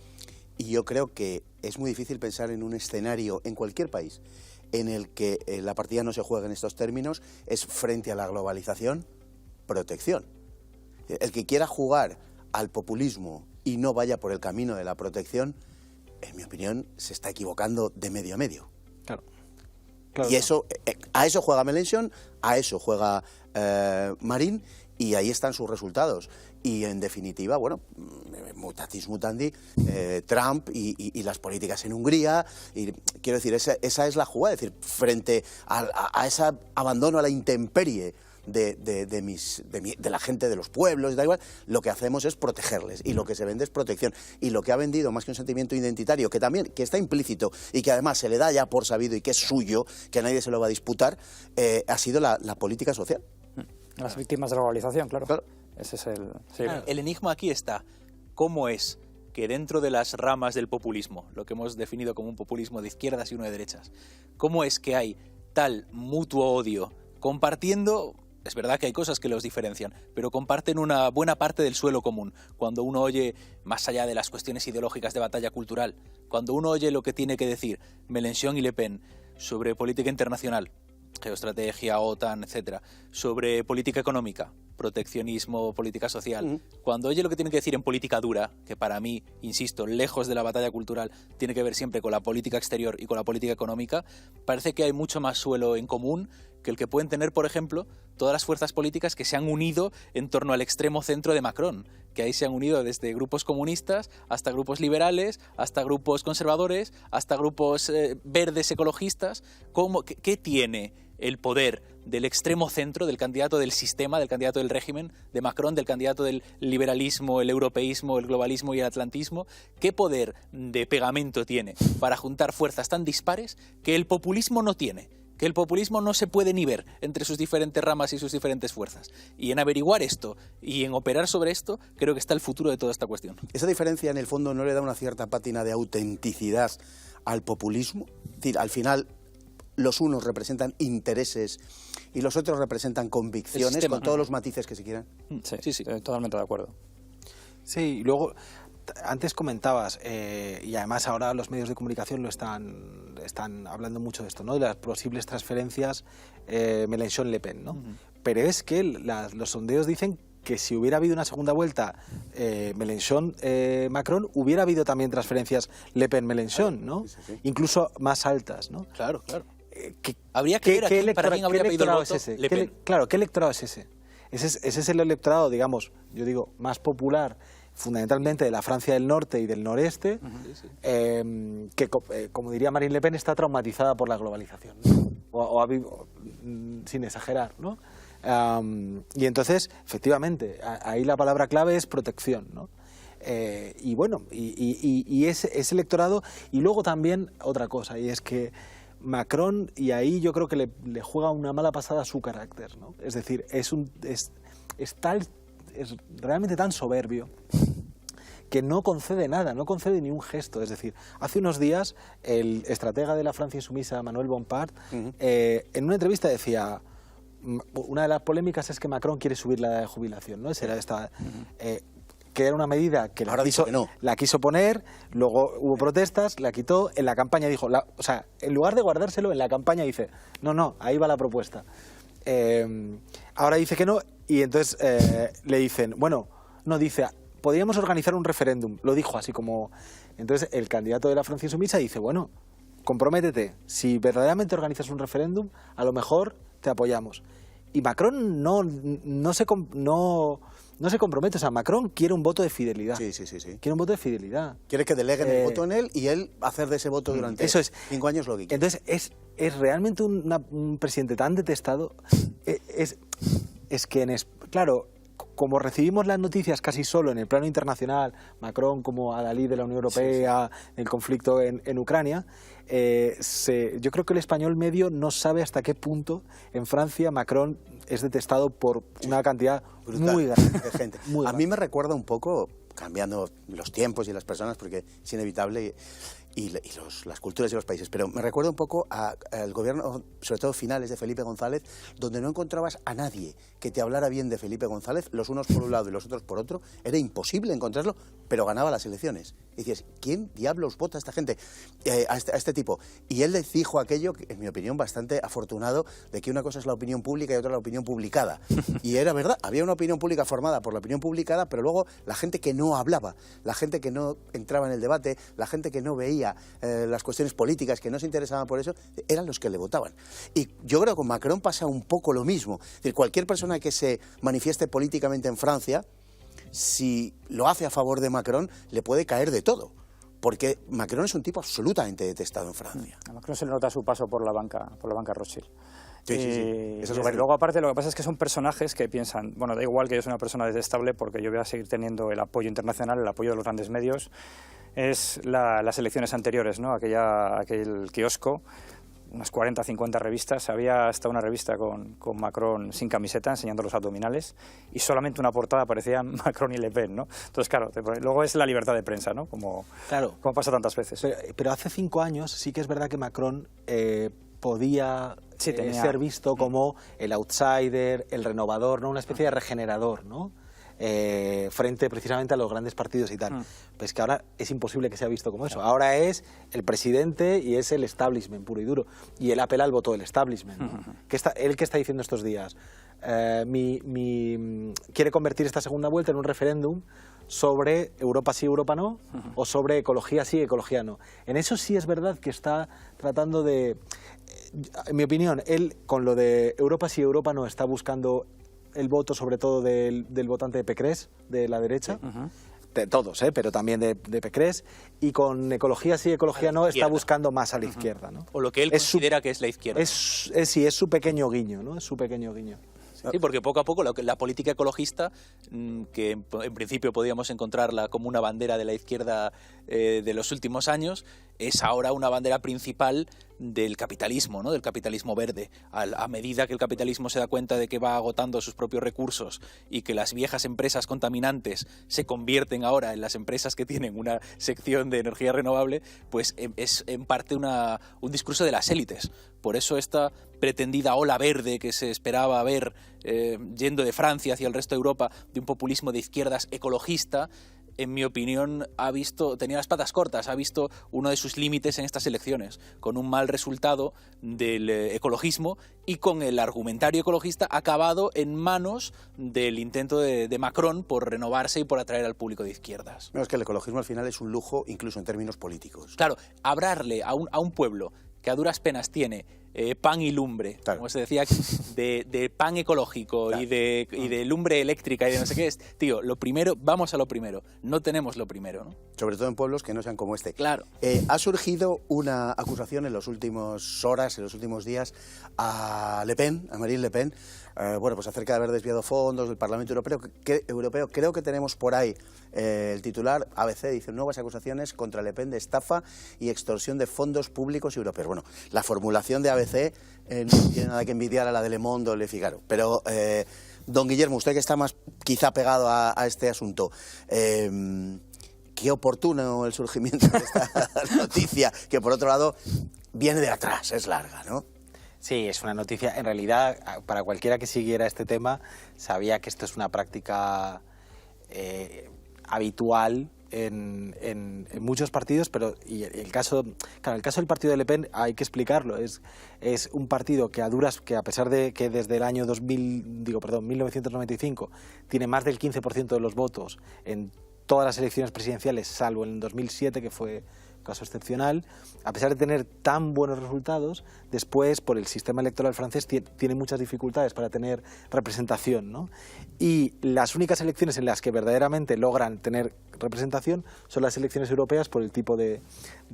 y yo creo que es muy difícil pensar en un escenario en cualquier país en el que la partida no se juegue en estos términos, es frente a la globalización, protección. El que quiera jugar al populismo y no vaya por el camino de la protección, en mi opinión, se está equivocando de medio a medio. Claro. Y eso, a eso juega Mélenchon, a eso juega Marine, y ahí están sus resultados. Y en definitiva, bueno, mutatis mutandi, Trump y las políticas en Hungría, y quiero decir, esa es la jugada, es decir, frente a ese abandono a la intemperie de la gente de los pueblos, da igual, lo que hacemos es protegerles, y lo que se vende es protección, y lo que ha vendido más que un sentimiento identitario, que está implícito y que además se le da ya por sabido y que es suyo, que nadie se lo va a disputar, ha sido la política social. Las víctimas de la globalización, claro. Ese es el enigma aquí está, ¿cómo es que dentro de las ramas del populismo, lo que hemos definido como un populismo de izquierdas y uno de derechas, cómo es que hay tal mutuo odio compartiendo? Es verdad que hay cosas que los diferencian, pero comparten una buena parte del suelo común. Cuando uno oye, más allá de las cuestiones ideológicas de batalla cultural, cuando uno oye lo que tiene que decir Mélenchon y Le Pen sobre política internacional, geoestrategia, OTAN, etcétera, sobre política económica, proteccionismo, política social, cuando oye lo que tiene que decir en política dura, que para mí, insisto, lejos de la batalla cultural, tiene que ver siempre con la política exterior y con la política económica, parece que hay mucho más suelo en común que el que pueden tener, por ejemplo, todas las fuerzas políticas que se han unido en torno al extremo centro de Macron, que ahí se han unido desde grupos comunistas hasta grupos liberales, hasta grupos conservadores, hasta grupos verdes ecologistas. ¿Qué tiene el poder del extremo centro, del candidato del sistema, del candidato del régimen, de Macron, del candidato del liberalismo, el europeísmo, el globalismo y el atlantismo? ¿Qué poder de pegamento tiene para juntar fuerzas tan dispares que el populismo no tiene? Que el populismo no se puede ni ver entre sus diferentes ramas y sus diferentes fuerzas. Y en averiguar esto y en operar sobre esto, creo que está el futuro de toda esta cuestión. ¿Esa diferencia en el fondo no le da una cierta pátina de autenticidad al populismo? Es decir, al final los unos representan intereses y los otros representan convicciones, con todos los matices que se quieran. Sí, totalmente de acuerdo. Sí, y luego antes comentabas, y además ahora los medios de comunicación lo están hablando mucho de esto, ¿no? De las posibles transferencias Mélenchon-Le Pen, ¿no? Pero es que los sondeos dicen que si hubiera habido una segunda vuelta Mélenchon-Macron, hubiera habido también transferencias Le Pen-Mélenchon, ¿no? Sí. Incluso más altas, ¿no? Claro. Habría que ver para quién habría pedido el voto Le Pen. Claro, ¿qué electorado es ese? Ese es el electorado, digamos, yo digo, más popular, fundamentalmente de la Francia del norte y del noreste, que, como diría Marine Le Pen, está traumatizada por la globalización, ¿no? Sin exagerar, ¿no? Y entonces, efectivamente, ahí la palabra clave es protección, ¿no? Y bueno, y ese electorado, y luego también otra cosa, y es que Macron, y ahí yo creo que le juega una mala pasada a su carácter, ¿no? Es decir, es realmente tan soberbio que no concede nada, no concede ni un gesto. Es decir, hace unos días el estratega de la Francia insumisa, Manuel Bompard, en una entrevista decía, una de las polémicas es que Macron quiere subir la edad de jubilación, ¿no? Que era una medida que la quiso poner, luego hubo protestas, la quitó, en la campaña dijo, o sea, en lugar de guardárselo, en la campaña dice, no, ahí va la propuesta. Ahora dice que no, y entonces le dicen, dice, podríamos organizar un referéndum, lo dijo así como, entonces el candidato de la Francia insumisa dice, bueno, comprométete, si verdaderamente organizas un referéndum, a lo mejor te apoyamos. Y Macron no se compromete, o sea, Macron quiere un voto de fidelidad. Sí. Quiere un voto de fidelidad. Quiere que deleguen el voto en él y él hacer de ese voto durante 5 años lo que quiere. Entonces, es realmente un presidente tan detestado, es que, claro, como recibimos las noticias casi solo en el plano internacional, Macron como adalid de la Unión Europea, el conflicto en Ucrania, yo creo que el español medio no sabe hasta qué punto en Francia Macron es detestado por una cantidad brutal, muy grande de gente. Muy grande. A mí me recuerda un poco, cambiando los tiempos y las personas, porque es inevitable, y las culturas y los países, pero me recuerda un poco al gobierno, sobre todo finales de Felipe González, donde no encontrabas a nadie que te hablara bien de Felipe González, los unos por un lado y los otros por otro, era imposible encontrarlo, pero ganaba las elecciones. Y dices, ¿quién diablos vota a esta gente, a este tipo? Y él dijo aquello, en mi opinión, bastante afortunado, de que una cosa es la opinión pública y otra la opinión publicada. Y era verdad, había una opinión pública formada por la opinión publicada, pero luego la gente que no hablaba, la gente que no entraba en el debate, la gente que no veía las cuestiones políticas, que no se interesaban por eso, eran los que le votaban. Y yo creo que con Macron pasa un poco lo mismo. Es decir, cualquier persona que se manifieste políticamente en Francia, si lo hace a favor de Macron, le puede caer de todo. Porque Macron es un tipo absolutamente detestado en Francia. A Macron se le nota su paso por la banca Rothschild. Sí. Eso es luego, aparte, lo que pasa es que son personajes que piensan, bueno, da igual que yo soy una persona detestable porque yo voy a seguir teniendo el apoyo internacional, el apoyo de los grandes medios. Es las elecciones anteriores, ¿no? Aquel kiosco, unas 40, 50 revistas. Había hasta una revista con Macron sin camiseta, enseñando los abdominales, y solamente una portada aparecía Macron y Le Pen, ¿no? Entonces, claro, luego es la libertad de prensa, ¿no? Como pasa tantas veces. Pero hace 5 años sí que es verdad que Macron podía ser visto como el outsider, el renovador, ¿no? Una especie de regenerador, ¿no? Frente precisamente a los grandes partidos y tal. Pues que ahora es imposible que sea visto como eso. Ahora es el presidente y es el establishment puro y duro. Y él apela al voto del establishment, ¿no? ¿Él qué está diciendo estos días? Quiere convertir esta segunda vuelta en un referéndum sobre Europa sí, Europa no, o sobre ecología sí, ecología no. En eso sí es verdad que está tratando de... En mi opinión, él con lo de Europa sí, Europa no está buscando el voto sobre todo del votante de Pécresse, de la derecha, de todos, pero también de Pécresse, y con ecología sí, ecología no, está buscando más a la izquierda, ¿no? O lo que él considera que es la izquierda. Sí, es su pequeño guiño, ¿no? Es su pequeño guiño. Sí, porque poco a poco la política ecologista, que en principio podíamos encontrarla como una bandera de la izquierda de los últimos años, es ahora una bandera principal del capitalismo, ¿no? Del capitalismo verde. A medida que el capitalismo se da cuenta de que va agotando sus propios recursos y que las viejas empresas contaminantes se convierten ahora en las empresas que tienen una sección de energía renovable, pues es en parte un discurso de las élites. Por eso esta pretendida ola verde que se esperaba ver yendo de Francia hacia el resto de Europa, de un populismo de izquierdas ecologista, en mi opinión, tenía las patas cortas, ha visto uno de sus límites en estas elecciones, con un mal resultado del ecologismo y con el argumentario ecologista acabado en manos del intento de Macron por renovarse y por atraer al público de izquierdas. No, es que el ecologismo al final es un lujo, incluso en términos políticos. Claro, hablarle a un pueblo que a duras penas tiene pan y lumbre, claro, como se decía, de pan ecológico, claro, y de lumbre eléctrica y de no sé qué es. Tío, lo primero, vamos a lo primero. No tenemos lo primero, ¿no? Sobre todo en pueblos que no sean como este. Claro. Ha surgido una acusación en las últimas horas, en los últimos días, a Le Pen, a Marine Le Pen, bueno, pues acerca de haber desviado fondos del Parlamento Europeo. Creo que tenemos por ahí el titular. ABC dice: nuevas acusaciones contra Le Pen de estafa y extorsión de fondos públicos europeos. Bueno, la formulación de ABC no tiene nada que envidiar a la de Le Monde o Le Figaro. Pero, don Guillermo, usted que está más quizá pegado a este asunto, qué oportuno el surgimiento de esta noticia, que por otro lado viene de atrás, es larga, ¿no? Sí, es una noticia. En realidad, para cualquiera que siguiera este tema, sabía que esto es una práctica habitual en muchos partidos, pero el caso del partido de Le Pen hay que explicarlo. Es un partido que a pesar de que desde el año 1995 tiene más del 15% de los votos en todas las elecciones presidenciales, salvo en 2007, que fue caso excepcional, a pesar de tener tan buenos resultados, después por el sistema electoral francés tiene muchas dificultades para tener representación, ¿no? Y las únicas elecciones en las que verdaderamente logran tener representación son las elecciones europeas por el tipo de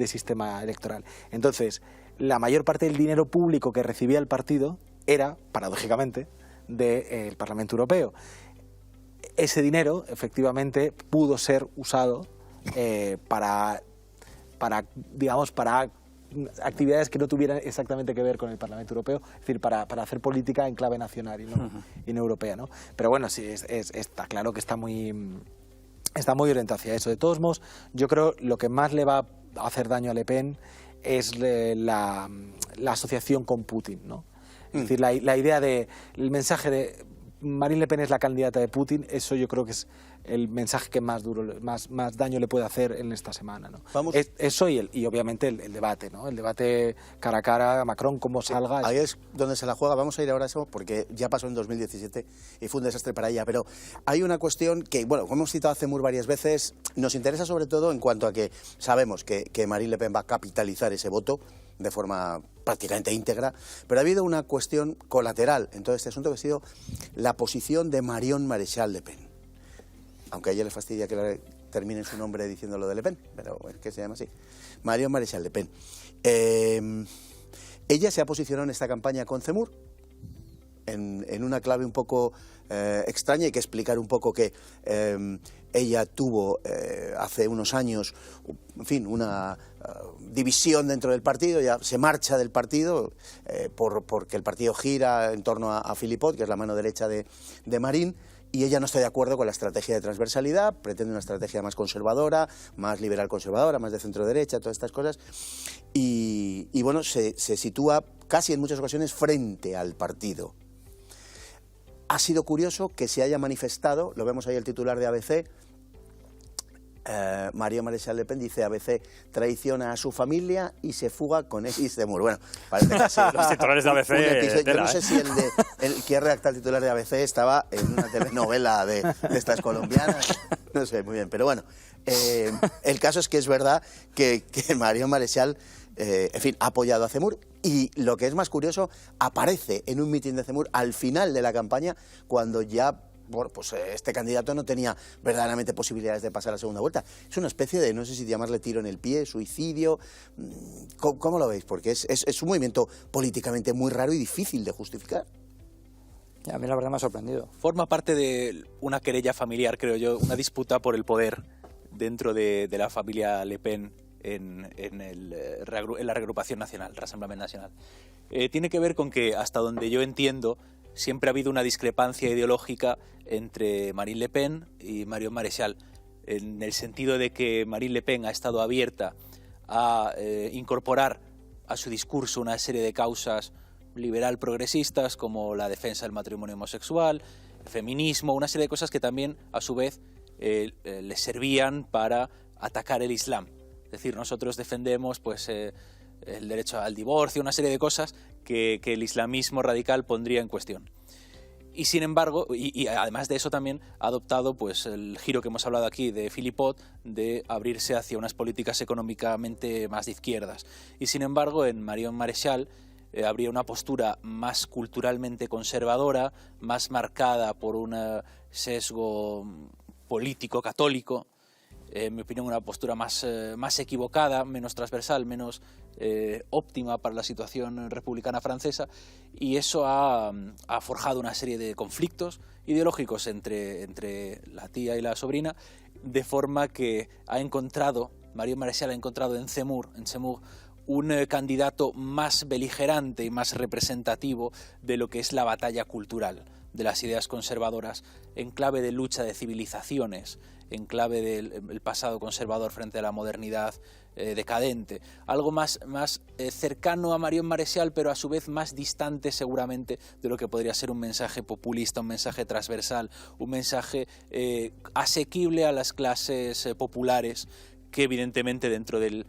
sistema electoral. Entonces, la mayor parte del dinero público que recibía el partido era, paradójicamente, del Parlamento Europeo. Ese dinero, efectivamente, pudo ser usado para actividades que no tuvieran exactamente que ver con el Parlamento Europeo, es decir, para hacer política en clave nacional y no europea, ¿no? Pero bueno, sí, está claro que está muy orientado hacia eso. De todos modos, yo creo lo que más le va a hacer daño a Le Pen es la asociación con Putin, ¿no? Es decir, la idea el mensaje de Marine Le Pen es la candidata de Putin, eso yo creo que es el mensaje que más daño le puede hacer en esta semana, ¿no? Eso y obviamente el debate, ¿no? El debate cara a cara, Macron, cómo salga. Ahí es donde se la juega. Vamos a ir ahora a eso porque ya pasó en 2017 y fue un desastre para ella. Pero hay una cuestión que, bueno, como hemos citado a Zemmour varias veces, nos interesa sobre todo en cuanto a que sabemos que Marine Le Pen va a capitalizar ese voto de forma prácticamente íntegra, pero ha habido una cuestión colateral en todo este asunto que ha sido la posición de Marion Maréchal Le Pen. Aunque a ella le fastidia que termine su nombre diciéndolo de Le Pen, pero es que se llama así. Marion Maréchal Le Pen. Ella se ha posicionado en esta campaña con Zemmour en una clave un poco extraña. Hay que explicar un poco que ella tuvo hace unos años, en fin, una división dentro del partido, ya se marcha del partido porque el partido gira en torno a Philippot, que es la mano derecha de Marine, y ella no está de acuerdo con la estrategia de transversalidad, pretende una estrategia más conservadora, más liberal conservadora, más de centro derecha, todas estas cosas, y bueno, se sitúa casi en muchas ocasiones frente al partido. Ha sido curioso que se haya manifestado, lo vemos ahí el titular de ABC, Marion Maréchal Le Pen dice: ABC traiciona a su familia y se fuga con Elis Zemmour. Bueno, parece que sí. Los titulares de ABC. Yo no sé si el que redacta el titular de ABC estaba en una telenovela de estas colombianas. No sé, muy bien. Pero bueno, el caso es que es verdad que Marion Maréchal, en fin, ha apoyado a Zemmour. Y lo que es más curioso, aparece en un mitin de Zemmour al final de la campaña, cuando ya, bueno, pues este candidato no tenía verdaderamente posibilidades de pasar a la segunda vuelta. Es una especie de, no sé si llamarle tiro en el pie, suicidio. ¿Cómo lo veis? Porque es un movimiento políticamente muy raro y difícil de justificar. A mí la verdad me ha sorprendido. Forma parte de una querella familiar, creo yo, una disputa por el poder dentro de la familia Le Pen en la reagrupación nacional, Rassemblement Nacional. Tiene que ver con que, hasta donde yo entiendo, siempre ha habido una discrepancia ideológica entre Marine Le Pen y Marion Maréchal, en el sentido de que Marine Le Pen ha estado abierta a incorporar a su discurso una serie de causas liberal progresistas, como la defensa del matrimonio homosexual, el feminismo, una serie de cosas que también, a su vez, les servían para atacar el Islam. Es decir, nosotros defendemos pues, el derecho al divorcio, una serie de cosas que el islamismo radical pondría en cuestión. Y sin embargo, y además de eso también ha adoptado pues, el giro que hemos hablado aquí de Philippot, de abrirse hacia unas políticas económicamente más de izquierdas. Y sin embargo, en Marion Maréchal habría una postura más culturalmente conservadora, más marcada por un sesgo político católico, en mi opinión una postura más equivocada, menos transversal, menos óptima para la situación republicana francesa, y eso ha forjado una serie de conflictos ideológicos entre la tía y la sobrina, de forma que Marion Maréchal ha encontrado en Zemmour un candidato más beligerante y más representativo de lo que es la batalla cultural, de las ideas conservadoras, en clave de lucha de civilizaciones, en clave del pasado conservador frente a la modernidad decadente. Algo más cercano a Marion Maréchal, pero a su vez más distante seguramente de lo que podría ser un mensaje populista, un mensaje transversal, un mensaje asequible a las clases populares, que evidentemente dentro del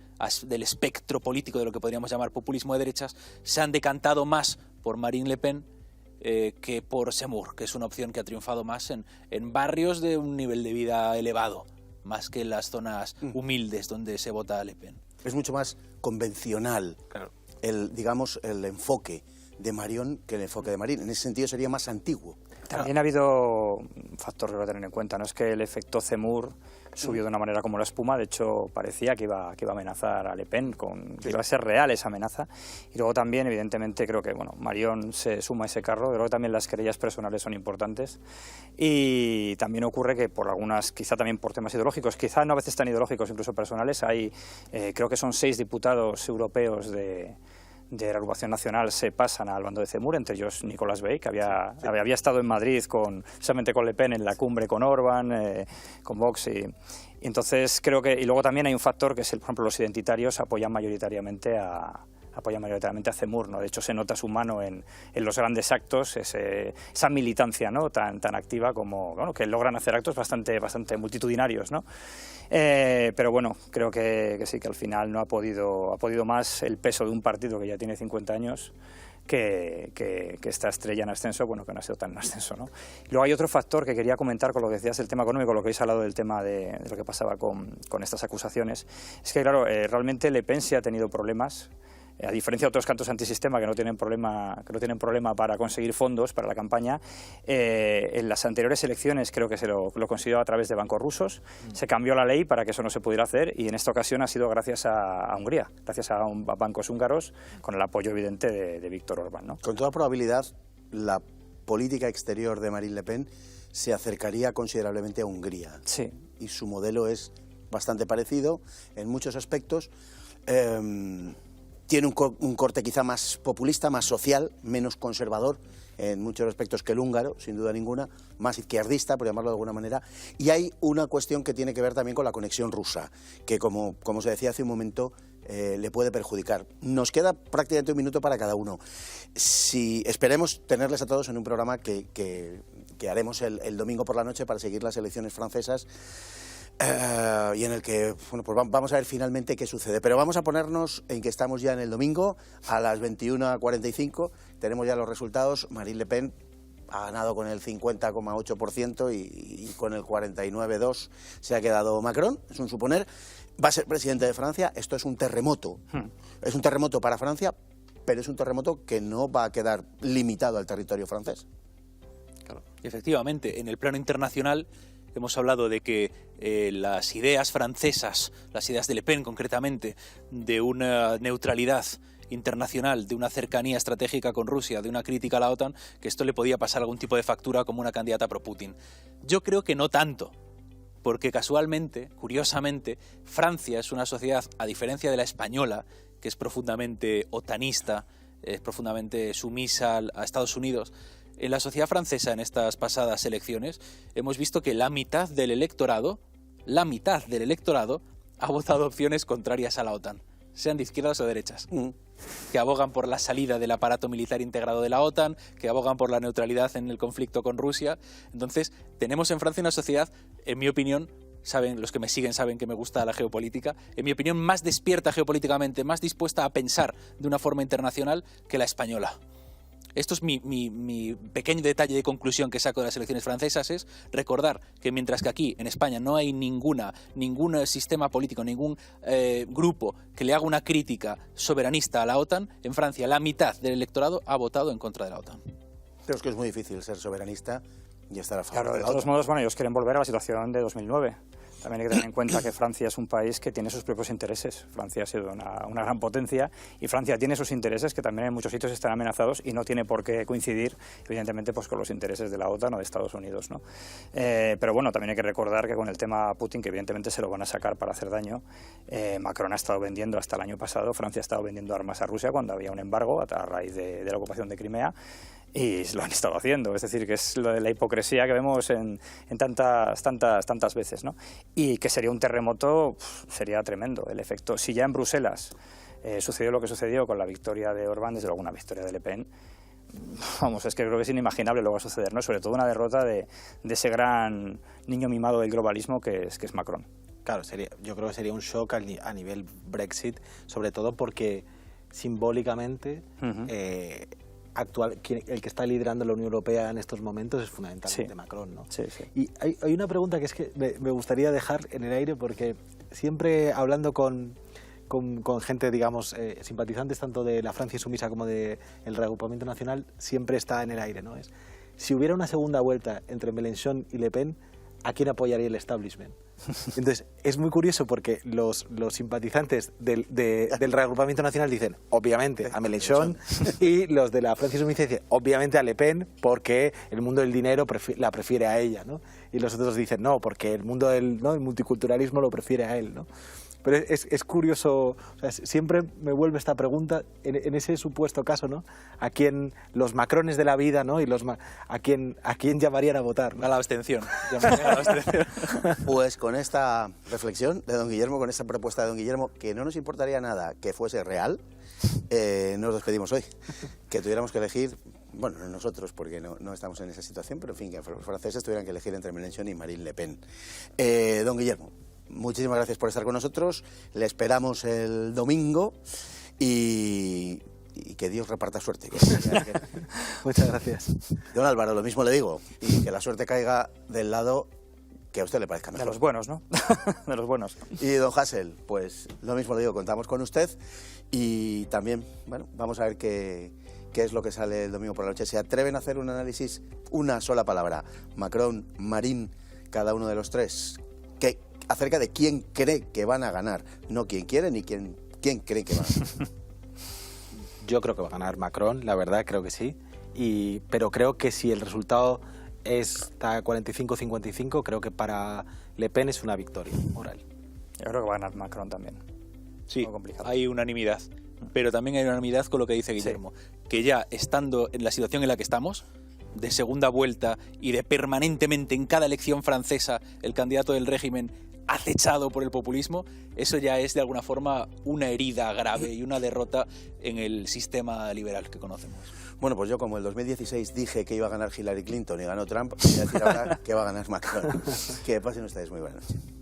espectro político de lo que podríamos llamar populismo de derechas se han decantado más por Marine Le Pen que por Zemmour, que es una opción que ha triunfado más en barrios de un nivel de vida elevado, más que en las zonas humildes donde se vota a Le Pen. Es mucho más convencional, claro, el enfoque de Marion que el enfoque de Marine. En ese sentido sería más antiguo. También ha habido un factor que hay que tener en cuenta, no es que el efecto Zemmour subió de una manera como la espuma, de hecho parecía que iba a amenazar a Le Pen, que iba a ser real esa amenaza, y luego también evidentemente creo que Marion se suma a ese carro, luego también las querellas personales son importantes, y también ocurre que por algunas, quizá también por temas ideológicos, quizá no a veces tan ideológicos, incluso personales, hay creo que son 6 diputados europeos de la agrupación nacional se pasan al bando de Zemmour, entre ellos Nicolas Bay, que había estado en Madrid precisamente con Le Pen en la cumbre con Orbán, con Vox, y entonces creo que, y luego también hay un factor que es, por ejemplo, los identitarios apoyan mayoritariamente a Zemmour, ¿no? De hecho se nota su mano en los grandes actos, esa militancia, ¿no? tan activa como, que logran hacer actos bastante multitudinarios, ¿no? Pero bueno, creo que sí, que al final no ha podido más el peso de un partido que ya tiene 50 años que esta estrella en ascenso, que no ha sido tan en ascenso, ¿no? Y luego hay otro factor que quería comentar con lo que decías del tema económico, lo que habéis hablado del tema de lo que pasaba con estas acusaciones, es que claro, realmente Le Pen sí ha tenido problemas. A diferencia de otros cantos antisistema que no tienen problema para conseguir fondos para la campaña, en las anteriores elecciones creo que se lo consiguió a través de bancos rusos, se cambió la ley para que eso no se pudiera hacer y en esta ocasión ha sido gracias a Hungría, gracias a bancos húngaros con el apoyo evidente de Víctor Orbán, ¿no? Con toda probabilidad la política exterior de Marine Le Pen se acercaría considerablemente a Hungría. Sí. Y su modelo es bastante parecido en muchos aspectos. Tiene un corte quizá más populista, más social, menos conservador en muchos aspectos que el húngaro, sin duda ninguna, más izquierdista, por llamarlo de alguna manera. Y hay una cuestión que tiene que ver también con la conexión rusa, que como se decía hace un momento, le puede perjudicar. Nos queda prácticamente un minuto para cada uno. Esperemos tenerles a todos en un programa que haremos el domingo por la noche para seguir las elecciones francesas. Y en el que pues vamos a ver finalmente qué sucede. Pero vamos a ponernos en que estamos ya en el domingo a las 21:45. Tenemos ya los resultados. Marine Le Pen ha ganado con el 50,8% y con el 49,2% se ha quedado Macron, es un suponer. Va a ser presidente de Francia. Esto es un terremoto. Es un terremoto para Francia, pero es un terremoto que no va a quedar limitado al territorio francés. Claro. Efectivamente, en el plano internacional hemos hablado de que las ideas francesas, las ideas de Le Pen concretamente, de una neutralidad internacional, de una cercanía estratégica con Rusia, de una crítica a la OTAN, que esto le podía pasar algún tipo de factura como una candidata pro-Putin. Yo creo que no tanto, porque casualmente, curiosamente, Francia es una sociedad, a diferencia de la española, que es profundamente otanista, es profundamente sumisa a Estados Unidos. En la sociedad francesa, en estas pasadas elecciones, hemos visto que la mitad del electorado ha votado opciones contrarias a la OTAN. sean de izquierdas o derechas, que abogan por la salida del aparato militar integrado de la OTAN, que abogan por la neutralidad en el conflicto con Rusia. Entonces, tenemos en Francia una sociedad, en mi opinión, saben, los que me siguen saben que me gusta la geopolítica, en mi opinión, más despierta geopolíticamente, más dispuesta a pensar de una forma internacional que la española. Esto es mi pequeño detalle de conclusión que saco de las elecciones francesas, es recordar que mientras que aquí, en España, no hay ningún sistema político, ningún grupo que le haga una crítica soberanista a la OTAN, en Francia la mitad del electorado ha votado en contra de la OTAN. Pero es que es muy difícil ser soberanista y estar a favor Claro, de de la todos OTAN. modos, bueno, ellos quieren volver a la situación de 2009. También hay que tener en cuenta que Francia es un país que tiene sus propios intereses. Francia ha sido una gran potencia y Francia tiene sus intereses que también en muchos sitios están amenazados y no tiene por qué coincidir, evidentemente, pues con los intereses de la OTAN o de Estados Unidos, ¿no? Pero bueno, también hay que recordar que con el tema Putin, que evidentemente se lo van a sacar para hacer daño, Macron ha estado vendiendo hasta el año pasado, Francia ha estado vendiendo armas a Rusia cuando había un embargo a raíz de la ocupación de Crimea. Y lo han estado haciendo, es decir, que es lo de la hipocresía que vemos en tantas veces, ¿no? Y que sería un terremoto, sería tremendo el efecto. Si ya en Bruselas sucedió lo que sucedió con la victoria de Orbán, desde luego una victoria de Le Pen, vamos, es que creo que es inimaginable lo que va a suceder, ¿no? Sobre todo una derrota de ese gran niño mimado del globalismo que es Macron. Claro, yo creo que sería un shock a nivel Brexit, sobre todo porque simbólicamente el que está liderando la Unión Europea en estos momentos es fundamentalmente Macron, ¿no? Sí, sí. Y hay una pregunta que es que me gustaría dejar en el aire, porque siempre hablando con gente, digamos, simpatizantes tanto de la Francia sumisa como del reagrupamiento nacional, siempre está en el aire, ¿no? Si hubiera una segunda vuelta entre Mélenchon y Le Pen, ¿a quién apoyaría el establishment? Entonces, es muy curioso porque los simpatizantes del reagrupamiento nacional dicen, obviamente, a Mélenchon, y los de la Francia sumisa dicen, obviamente, a Le Pen, porque el mundo del dinero la prefiere a ella, ¿no? Y los otros dicen, no, porque el mundo el multiculturalismo lo prefiere a él, ¿no? Pero es curioso, o sea, siempre me vuelve esta pregunta, en ese supuesto caso, ¿no? ¿A quién los Macrones de la vida, ¿no? Y a quién llamarían a votar, ¿no? A la abstención. Llamarían a la abstención. Pues con esta reflexión de don Guillermo, con esta propuesta de don Guillermo, que no nos importaría nada que fuese real, nos despedimos hoy. Que tuviéramos que elegir, bueno, no nosotros porque no estamos en esa situación, pero en fin, que los franceses tuvieran que elegir entre Mélenchon y Marine Le Pen. Don Guillermo, muchísimas gracias por estar con nosotros, le esperamos el domingo y que Dios reparta suerte. Muchas gracias. Don Álvaro, lo mismo le digo, y que la suerte caiga del lado que a usted le parezca mejor. De los buenos, ¿no? De los buenos. Y don Hasél, pues lo mismo le digo, contamos con usted y también, bueno, vamos a ver qué es lo que sale el domingo por la noche. ¿Se atreven a hacer un análisis, una sola palabra, Macron, Marín, cada uno de los tres, acerca de quién cree que van a ganar? No quién quiere ni quién cree que van a ganar. Yo creo que va a ganar Macron, la verdad, creo que sí. Pero creo que si el resultado está 45-55, creo que para Le Pen es una victoria moral. Yo creo que va a ganar Macron también. Sí, hay unanimidad. Pero también hay unanimidad con lo que dice Guillermo. Que ya estando en la situación en la que estamos, de segunda vuelta y de permanentemente en cada elección francesa el candidato del régimen acechado por el populismo, eso ya es de alguna forma una herida grave y una derrota en el sistema liberal que conocemos. Bueno, pues yo como el 2016 dije que iba a ganar Hillary Clinton y ganó Trump, voy a decir ahora que va a ganar Macron. Que pasen ustedes muy buenas noches.